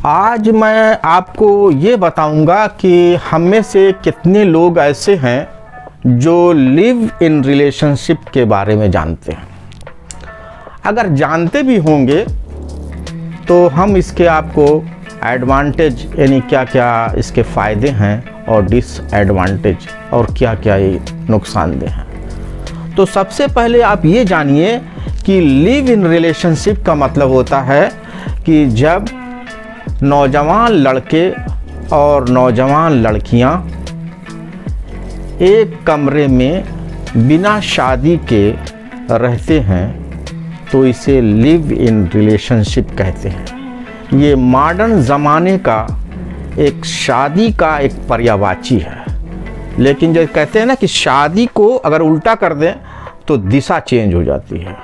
आज मैं आपको ये बताऊंगा कि हम में से कितने लोग ऐसे हैं जो लिव इन रिलेशनशिप के बारे में जानते हैं। अगर जानते भी होंगे तो हम इसके आपको एडवांटेज यानी क्या क्या इसके फ़ायदे हैं और डिसएडवांटेज और क्या क्या ये नुकसानदेह हैं। तो सबसे पहले आप ये जानिए कि लिव इन रिलेशनशिप का मतलब होता है कि जब नौजवान लड़के और नौजवान लड़कियां एक कमरे में बिना शादी के रहते हैं तो इसे लिव इन रिलेशनशिप कहते हैं। ये मॉडर्न ज़माने का एक शादी का एक पर्यायवाची है। लेकिन जो कहते हैं ना कि शादी को अगर उल्टा कर दें तो दिशा चेंज हो जाती है।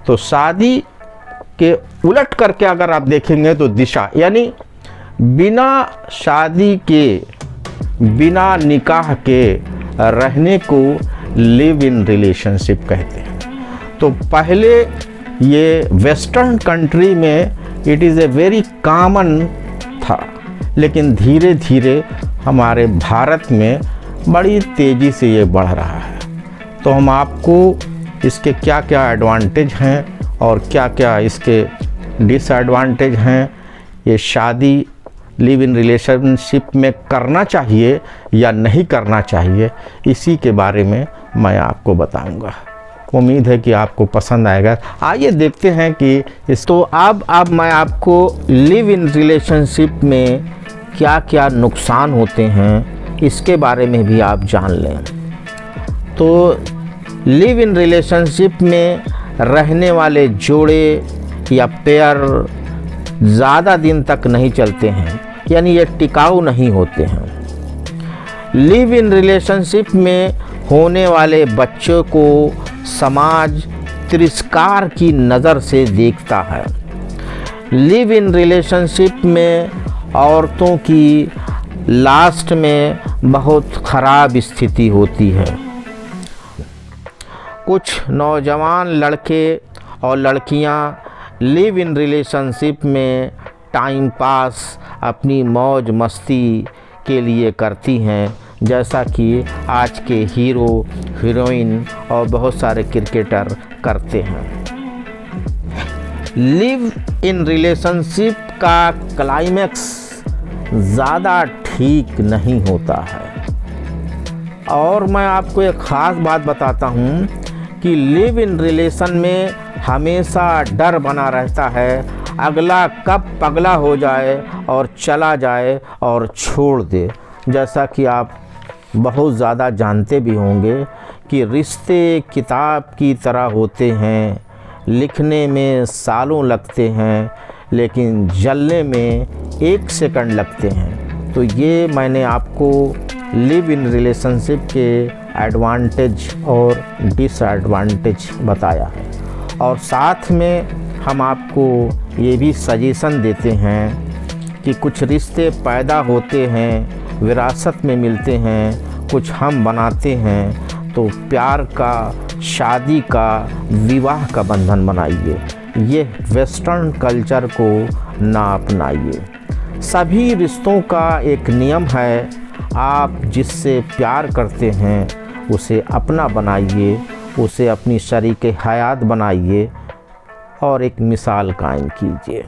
तो शादी के उलट करके अगर आप देखेंगे तो दिशा यानी बिना शादी के बिना निकाह के रहने को लिव इन रिलेशनशिप कहते हैं। तो पहले ये वेस्टर्न कंट्री में it is a very common था, लेकिन धीरे धीरे हमारे भारत में बड़ी तेज़ी से ये बढ़ रहा है। तो हम आपको इसके क्या क्या एडवांटेज हैं और क्या क्या इसके डिसएडवांटेज हैं, ये शादी लिव इन रिलेशनशिप में करना चाहिए या नहीं करना चाहिए, इसी के बारे में मैं आपको बताऊंगा। उम्मीद है कि आपको पसंद आएगा। आइए देखते हैं कि तो अब मैं आपको लिव इन रिलेशनशिप में क्या क्या नुकसान होते हैं इसके बारे में भी आप जान लें। तो लिव इन रिलेशनशिप में रहने वाले जोड़े या पेयर ज़्यादा दिन तक नहीं चलते हैं, यानी ये टिकाऊ नहीं होते हैं। लिव इन रिलेशनशिप में होने वाले बच्चों को समाज तिरस्कार की नज़र से देखता है। लिव इन रिलेशनशिप में औरतों की लास्ट में बहुत ख़राब स्थिति होती है। कुछ नौजवान लड़के और लड़कियां लिव इन रिलेशनशिप में टाइम पास अपनी मौज मस्ती के लिए करती हैं, जैसा कि आज के हीरो हीरोइन और बहुत सारे क्रिकेटर करते हैं। लिव इन रिलेशनशिप का क्लाइमैक्स ज़्यादा ठीक नहीं होता है। और मैं आपको एक ख़ास बात बताता हूँ कि लिव इन रिलेशन में हमेशा डर बना रहता है, अगला कब पगला हो जाए और चला जाए और छोड़ दे। जैसा कि आप बहुत ज़्यादा जानते भी होंगे कि रिश्ते किताब की तरह होते हैं, लिखने में सालों लगते हैं लेकिन जलने में 1 सेकंड लगते हैं। तो ये मैंने आपको लिव इन रिलेशनशिप के एडवांटेज और डिसएडवांटेज बताया है। और साथ में हम आपको ये भी सजेशन देते हैं कि कुछ रिश्ते पैदा होते हैं, विरासत में मिलते हैं, कुछ हम बनाते हैं। तो प्यार का, शादी का, विवाह का बंधन बनाइए। ये वेस्टर्न कल्चर को ना अपनाइए। सभी रिश्तों का एक नियम है, आप जिससे प्यार करते हैं उसे अपना बनाइए, उसे अपनी शरीके हयात बनाइए और एक मिसाल कायम कीजिए।